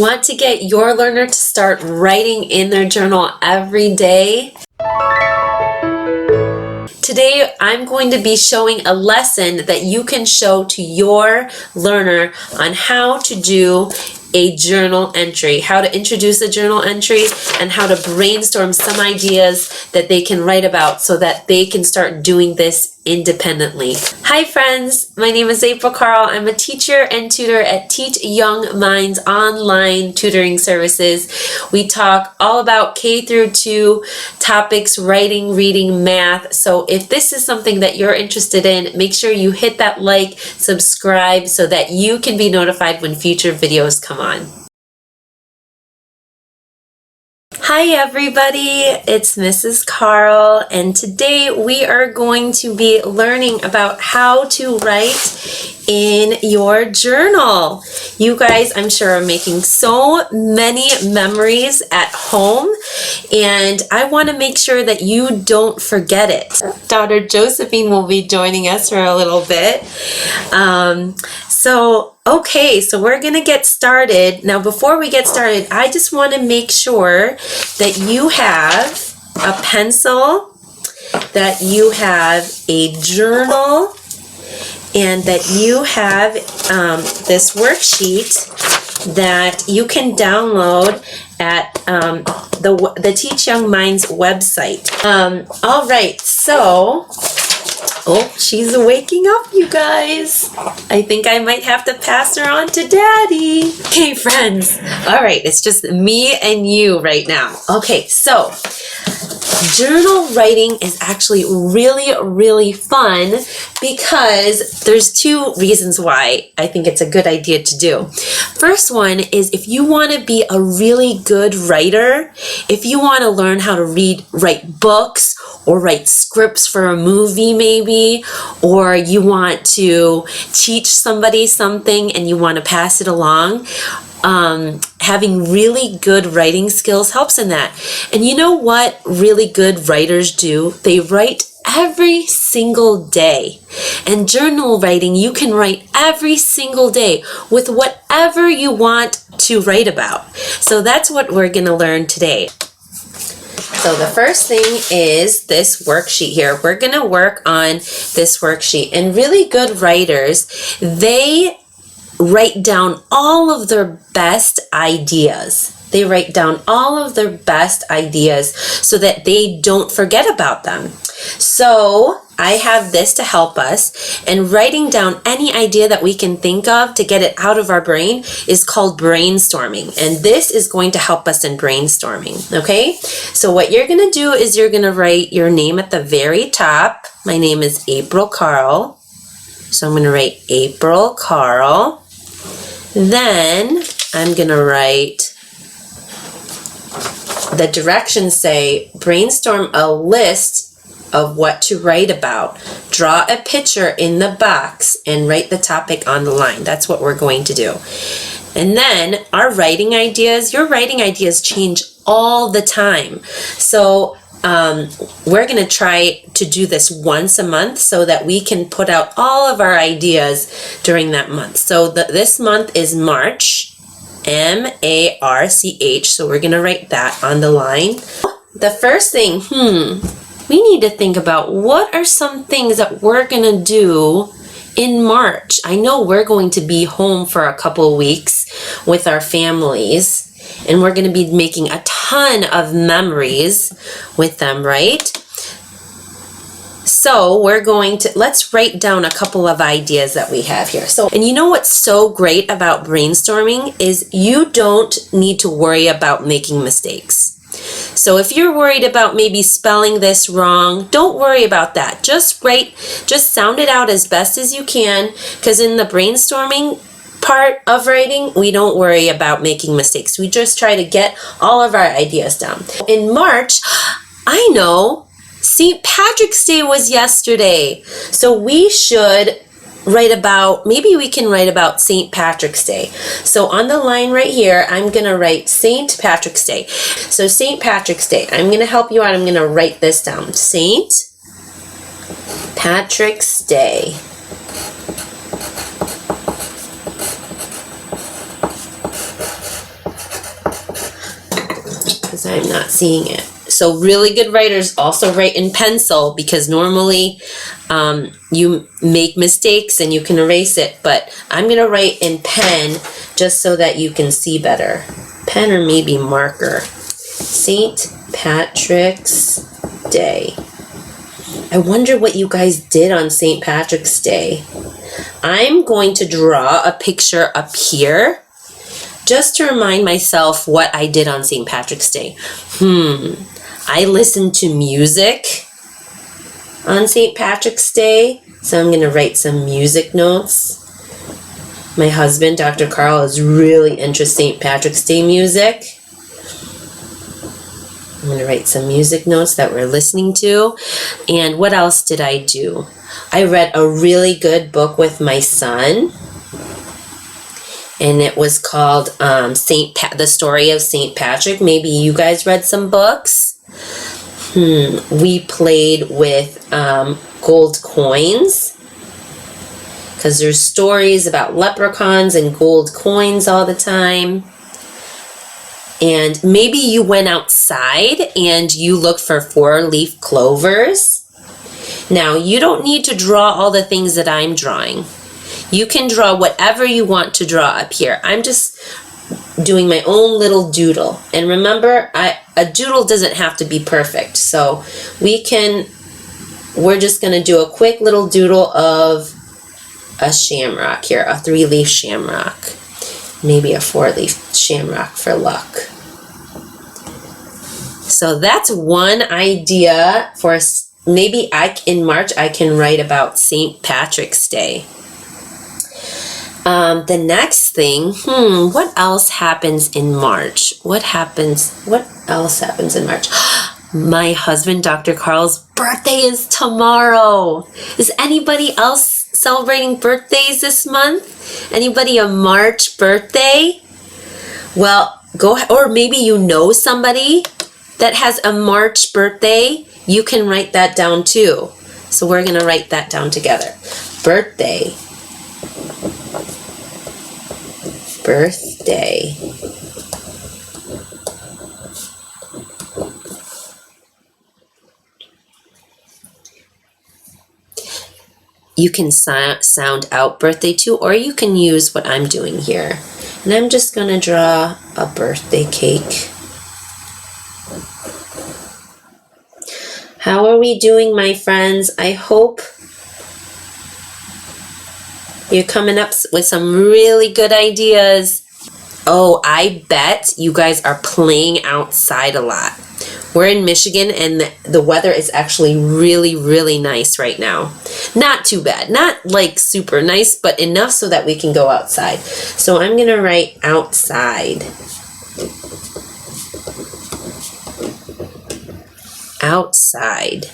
Want to get your learner to start writing in their journal every day? Today, I'm going to be showing a lesson that you can show to your learner on how to do a journal entry, how to introduce a journal entry, and how to brainstorm some ideas that they can write about so that they can start doing this independently. Hi friends, my name is April Carl. I'm a teacher and tutor at Teach Young Minds online tutoring services. We talk all about K through 2 topics, writing, reading, math. So if this is something that you're interested in, make sure you hit that like, subscribe so that you can be notified when future videos come on. Hi everybody, it's Mrs. Carl, and today we are going to be learning about how to write in your journal. You guys, I'm sure, are making so many memories at home, and I want to make sure that you don't forget it. Daughter Josephine will be joining us for a little bit. Okay, so we're gonna get started. Now, before we get started, I just want to make sure that you have a pencil, that you have a journal, and that you have this worksheet that you can download at the Teach Young Minds website. All right, so. Oh, she's waking up, you guys. I think I might have to pass her on to Daddy. Okay, friends. All right, it's just me and you right now. Okay, so journal writing is actually really fun because there's 2 reasons why I think it's a good idea to do. First one is if you want to be a really good writer, if you want to learn how to write books or write scripts for a movie maybe, or you want to teach somebody something and you want to pass it along, having really good writing skills helps in that. And you know what really good writers do? They write every single day. And journal writing, you can write every single day with whatever you want to write about. So that's what we're going to learn today. So the first thing is this worksheet here. We're going to work on this worksheet. And really good writers, they write down all of their best ideas. They write down all of their best ideas so that they don't forget about them. So I have this to help us, and writing down any idea that we can think of to get it out of our brain is called brainstorming, and this is going to help us in brainstorming, okay? So what you're going to do is you're going to write your name at the very top. My name is April Carl, so I'm going to write April Carl. Then I'm going to write the directions say brainstorm a list of what to write about. Draw a picture in the box and write the topic on the line. That's what we're going to do. And then our writing ideas, your writing ideas change all the time. So we're going to try to do this once a month so that we can put out all of our ideas during that month. So this month is March, M-A-R-C-H, so we're going to write that on the line. The first thing, we need to think about what are some things that we're going to do in March. I know we're going to be home for a couple weeks with our families, and we're going to be making a ton of memories with them, right? So let's write down a couple of ideas that we have here. And you know what's so great about brainstorming is you don't need to worry about making mistakes. So if you're worried about maybe spelling this wrong, don't worry about that. Just sound it out as best as you can, because in the brainstorming part of writing, we don't worry about making mistakes. We just try to get all of our ideas down. In March, I know St. Patrick's Day was yesterday, so we should maybe we can write about St. Patrick's Day. So on the line right here, I'm going to write St. Patrick's Day. So St. Patrick's Day, I'm going to help you out. I'm going to write this down. St. Patrick's Day. because I'm not seeing it. So really good writers also write in pencil, because normally you make mistakes and you can erase it, but I'm going to write in pen just so that you can see better. Pen or maybe marker. St. Patrick's Day. I wonder what you guys did on St. Patrick's Day. I'm going to draw a picture up here just to remind myself what I did on St. Patrick's Day. I listened to music on St. Patrick's Day, so I'm going to write some music notes. My husband, Dr. Carl, is really into St. Patrick's Day music. I'm going to write some music notes that we're listening to. And what else did I do? I read a really good book with my son, and it was called The Story of St. Patrick. Maybe you guys read some books. We played with gold coins, because there's stories about leprechauns and gold coins all the time. And maybe you went outside and you looked for 4-leaf clovers. Now, you don't need to draw all the things that I'm drawing. You can draw whatever you want to draw up here. I'm just doing my own little doodle. And remember, a doodle doesn't have to be perfect. So we're just going to do a quick little doodle of a shamrock here, a 3-leaf shamrock. Maybe a 4-leaf shamrock for luck. So that's one idea for maybe in March I can write about St. Patrick's Day. The next thing, what else happens in March? What else happens in March? My husband, Dr. Carl's birthday is tomorrow. Is anybody else celebrating birthdays this month? Anybody a March birthday? Well, or maybe you know somebody that has a March birthday. You can write that down too. So we're going to write that down together. Birthday. Birthday. You can sound out birthday too, or you can use what I'm doing here. And I'm just going to draw a birthday cake. How are we doing, my friends? I hope you're coming up with some really good ideas. Oh, I bet you guys are playing outside a lot. We're in Michigan, and the weather is actually really, really nice right now. Not too bad. Not like super nice, but enough so that we can go outside. So I'm going to write outside. Outside.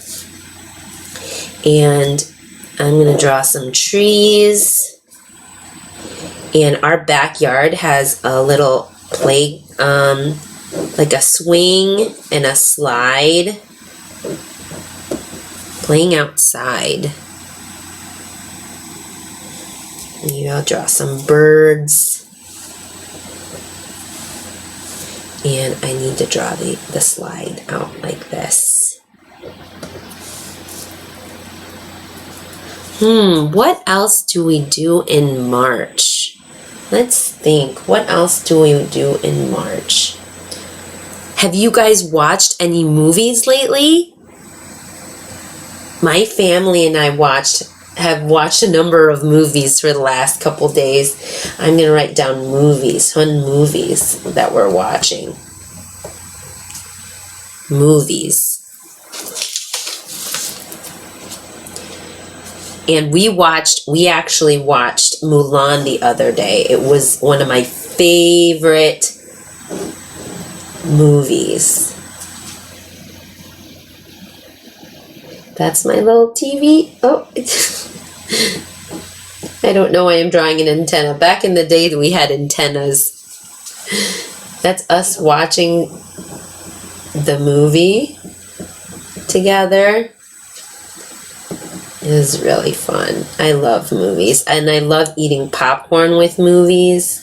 And I'm going to draw some trees. And our backyard has a little play, like a swing and a slide. Playing outside. Maybe I'll draw some birds. And I need to draw the slide out like this. What else do we do in March? Let's think. What else do we do in March? Have you guys watched any movies lately? My family and I have watched a number of movies for the last couple days. I'm going to write down fun movies that we're watching. Movies. And we actually watched Mulan the other day. It was one of my favorite movies. That's my little TV. Oh, I don't know why I'm drawing an antenna. Back in the day, we had antennas. That's us watching the movie together. It was really fun. I love movies, and I love eating popcorn with movies.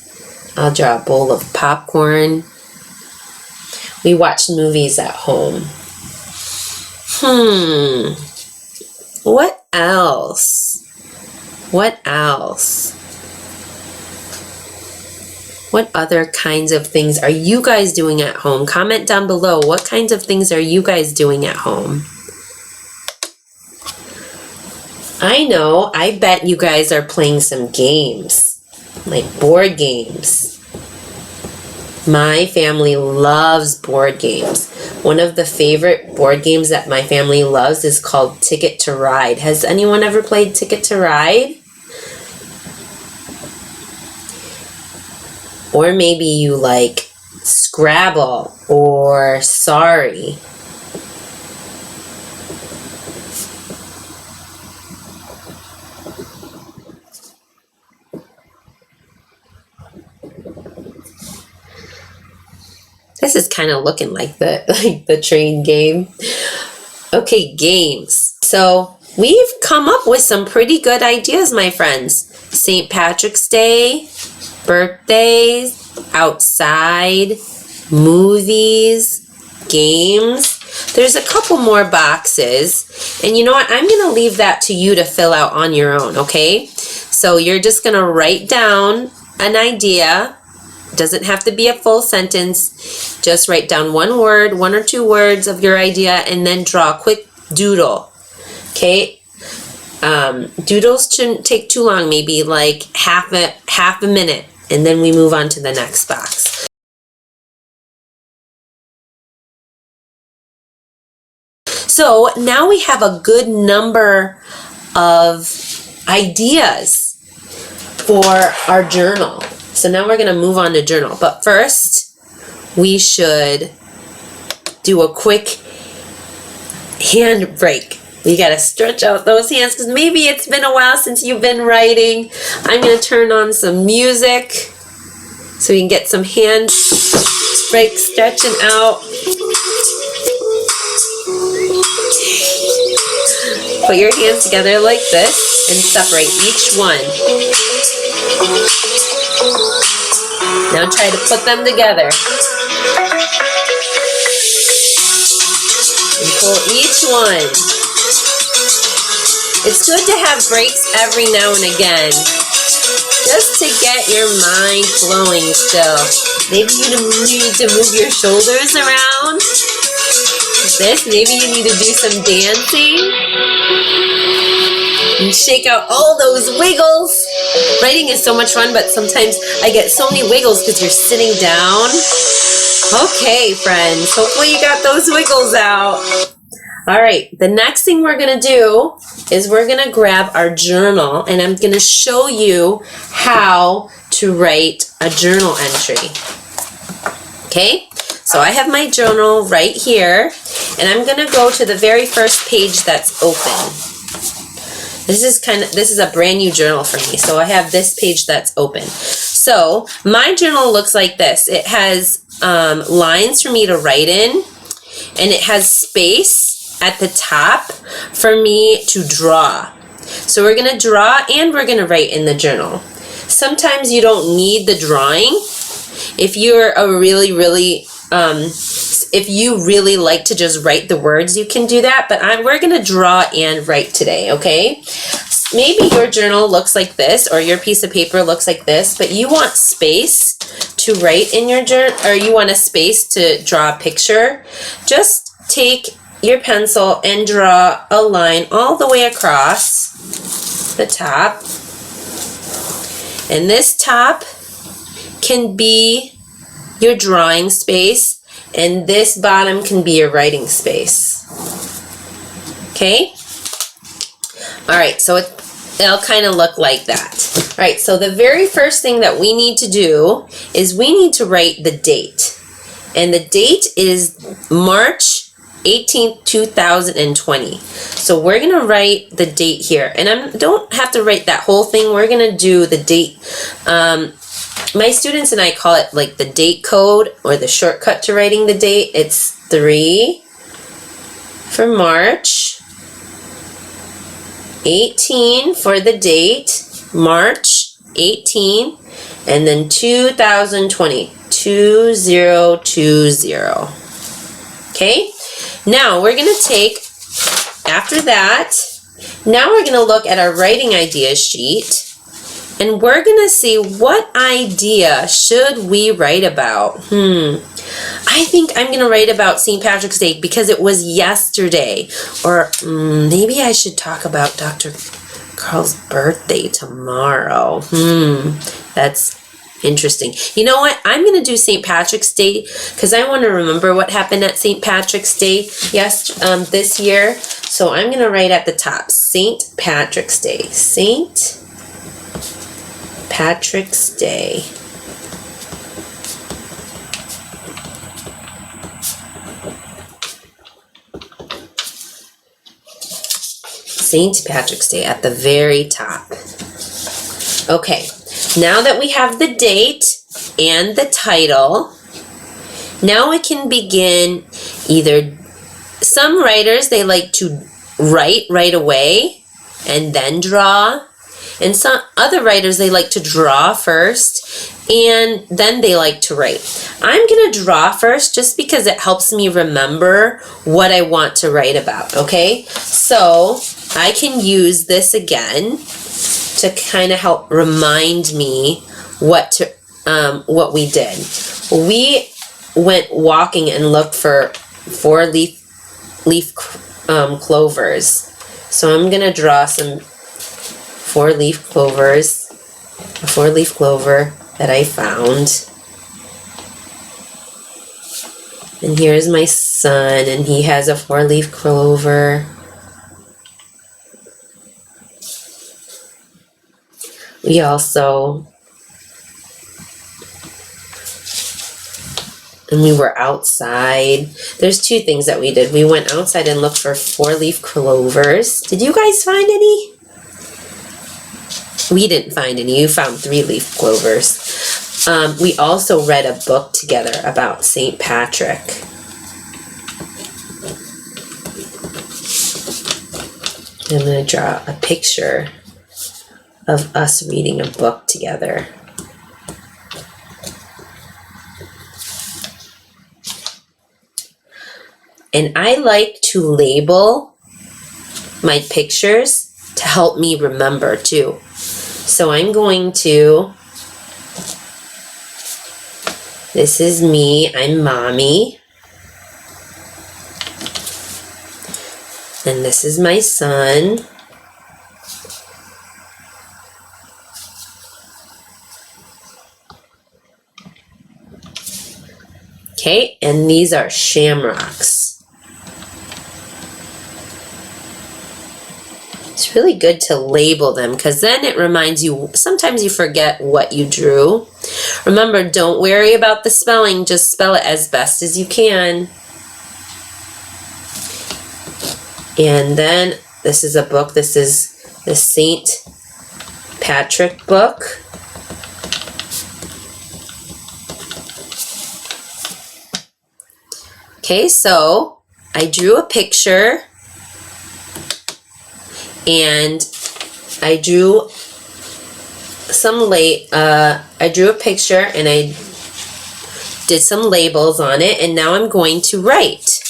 I'll draw a bowl of popcorn. We watch movies at home. What else? What else? What other kinds of things are you guys doing at home? Comment down below. What kinds of things are you guys doing at home? I know, I bet you guys are playing some games, like board games. My family loves board games. One of the favorite board games that my family loves is called Ticket to Ride. Has anyone ever played Ticket to Ride? Or maybe you like Scrabble or Sorry. This is kind of looking like the train game. Okay, games. So we've come up with some pretty good ideas, my friends. St. Patrick's Day, birthdays, outside, movies, games. There's a couple more boxes. And you know what? I'm going to leave that to you to fill out on your own, okay? So you're just going to write down an idea. Doesn't have to be a full sentence. Just write down one word, 1 or 2 words of your idea, and then draw a quick doodle. Okay? Doodles shouldn't take too long, maybe like half a minute, and then we move on to the next box. So now we have a good number of ideas for our journal. So now we're going to move on to journal. But first, we should do a quick hand break. We got to stretch out those hands because maybe it's been a while since you've been writing. I'm going to turn on some music so we can get some hand break stretching out. Put your hands together like this and separate each one. Now try to put them together. And pull each one. It's good to have breaks every now and again, just to get your mind flowing still. Maybe you need to move your shoulders around. This, maybe you need to do some dancing. And shake out all those wiggles. Writing is so much fun, but sometimes I get so many wiggles because you're sitting down. Okay, friends, hopefully you got those wiggles out. All right, the next thing we're going to do is we're going to grab our journal, and I'm going to show you how to write a journal entry. Okay, so I have my journal right here, and I'm going to go to the very first page that's open. This is a brand new journal for me, so I have this page that's open. So my journal looks like this. It has lines for me to write in, and it has space at the top for me to draw. So we're going to draw and we're going to write in the journal. Sometimes you don't need the drawing. If you're if you really like to just write the words, you can do that, but we're going to draw and write today, okay? Maybe your journal looks like this, or your piece of paper looks like this, but you want space to write in your journal, or you want a space to draw a picture. Just take your pencil and draw a line all the way across the top. And this top can be your drawing space, and this bottom can be your writing space. Okay? All right, so it'll kind of look like that. All right, so the very first thing that we need to do is we need to write the date. And the date is March 18th, 2020. So we're going to write the date here. And I don't have to write that whole thing. We're going to do the date. My students and I call it like the date code, or the shortcut to writing the date. It's 3 for March, 18 for the date, March 18, and then 2020, 2020. Okay, now we're going to take, after that, now we're going to look at our writing idea sheet. And we're going to see what idea should we write about. I think I'm going to write about St. Patrick's Day because it was yesterday. Or maybe I should talk about Dr. Carl's birthday tomorrow. That's interesting. You know what? I'm going to do St. Patrick's Day because I want to remember what happened at St. Patrick's Day this year. So I'm going to write at the top, St. Patrick's Day. St. Patrick's Day. St. Patrick's Day at the very top. Okay, now that we have the date and the title, now we can begin either, some writers, they like to write right away and then draw. And some other writers, they like to draw first and then they like to write. I'm going to draw first just because it helps me remember what I want to write about, okay? So I can use this again to kind of help remind me what we did. We went walking and looked for four-leaf clovers. So I'm going to draw some four-leaf clovers, a four-leaf clover that I found. And here's my son, and he has a four-leaf clover. We also, and we were outside. There's two things that we did. We went outside and looked for four-leaf clovers. Did you guys find any? We didn't find any. You found three-leaf clovers. We also read a book together about St. Patrick. I'm going to draw a picture of us reading a book together. And I like to label my pictures to help me remember too. So I'm going to, this is me, I'm Mommy. And this is my son. Okay, and these are shamrocks. It's really good to label them because then it reminds you, sometimes you forget what you drew. Remember, don't worry about the spelling, just spell it as best as you can. And then this is a book, this is the St. Patrick book. Okay, so I drew a picture. And I drew I drew a picture and I did some labels on it, and now I'm going to write.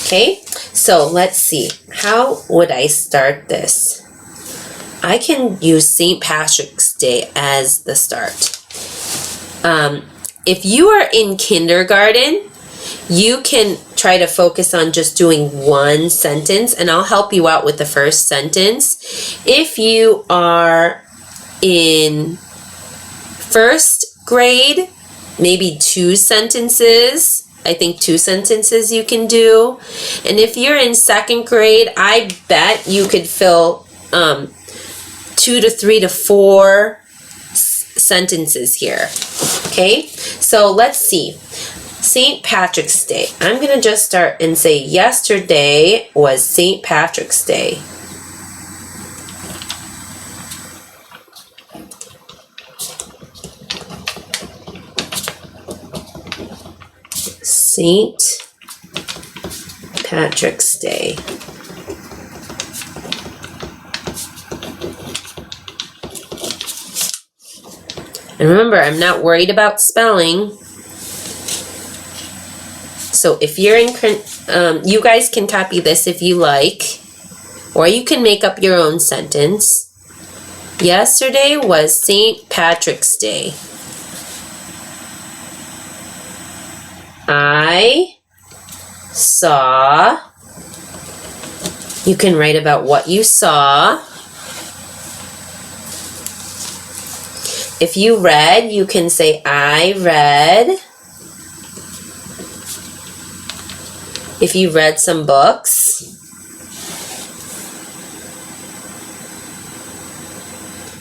Okay, so let's see. How would I start this? I can use St. Patrick's Day as the start. If you are in kindergarten, you can try to focus on just doing one sentence, and I'll help you out with the first sentence. If you are in first grade, maybe two sentences. I think two sentences you can do. And if you're in second grade, I bet you could fill 2 to 3 to 4 sentences here. Okay, so let's see. St. Patrick's Day. I'm going to just start and say yesterday was St. Patrick's Day. St. Patrick's Day. And remember, I'm not worried about spelling. So if you're in print, you guys can copy this if you like, or you can make up your own sentence. Yesterday was St. Patrick's Day. I saw, you can write about what you saw. If you read, you can say, I read. If you read some books.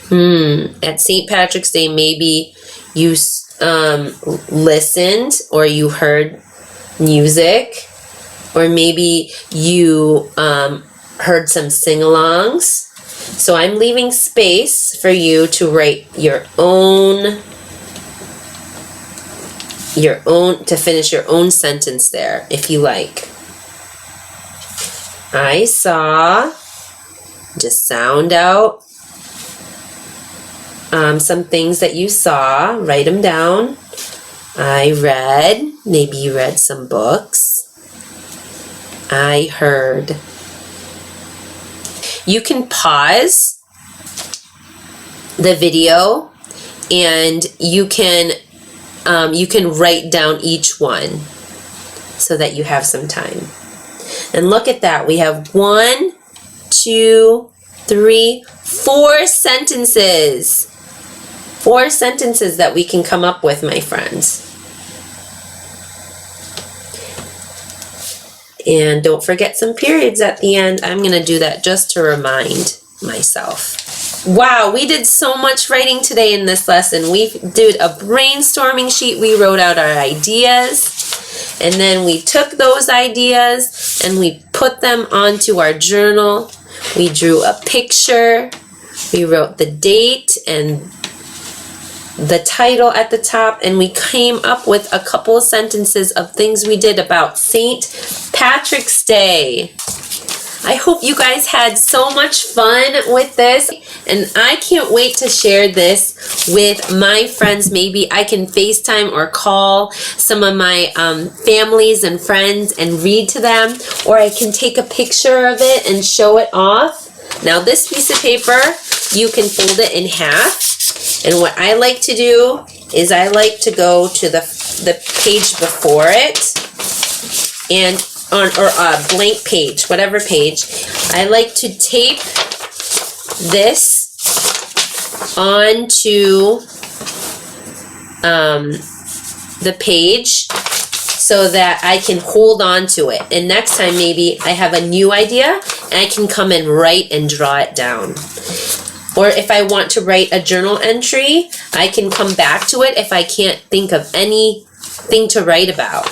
At St. Patrick's Day, maybe you listened or you heard music, or maybe you heard some sing-alongs. So I'm leaving space for you to write your own, to finish your own sentence there, if you like. I saw, just sound out some things that you saw, write them down. I read, maybe you read some books. I heard. You can pause the video and you can write down each one so that you have some time. And look at that. We have 1, 2, 3, 4 sentences. 4 sentences that we can come up with, my friends. And don't forget some periods at the end. I'm going to do that just to remind myself. Wow, we did so much writing today in this lesson. We did a brainstorming sheet. We wrote out our ideas. And then we took those ideas and we put them onto our journal. We drew a picture. We wrote the date and the title at the top, and we came up with a couple of sentences of things we did about St. Patrick's Day. I hope you guys had so much fun with this, and I can't wait to share this with my friends. Maybe I can FaceTime or call some of my families and friends and read to them, or I can take a picture of it and show it off. Now this piece of paper, you can fold it in half. And what I like to do is I like to go to the page before it, and or a blank page, whatever page. I like to tape this onto the page so that I can hold on to it. And next time maybe I have a new idea and I can come and write and draw it down. Or if I want to write a journal entry, I can come back to it if I can't think of anything to write about.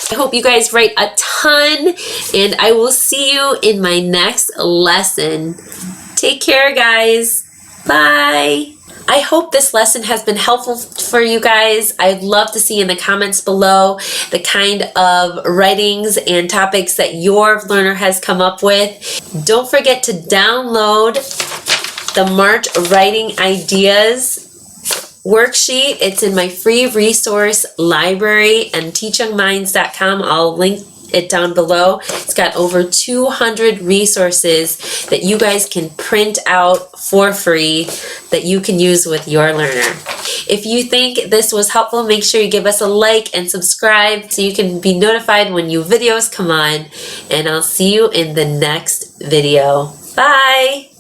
I hope you guys write a ton, and I will see you in my next lesson. Take care, guys. Bye. I hope this lesson has been helpful for you guys. I'd love to see in the comments below the kind of writings and topics that your learner has come up with. Don't forget to download the March Writing Ideas worksheet. It's in my free resource library and teachyoungminds.com. I'll link it down below. It's got over 200 resources that you guys can print out for free that you can use with your learner. If you think this was helpful, make sure you give us a like and subscribe so you can be notified when new videos come on. And I'll see you in the next video. Bye!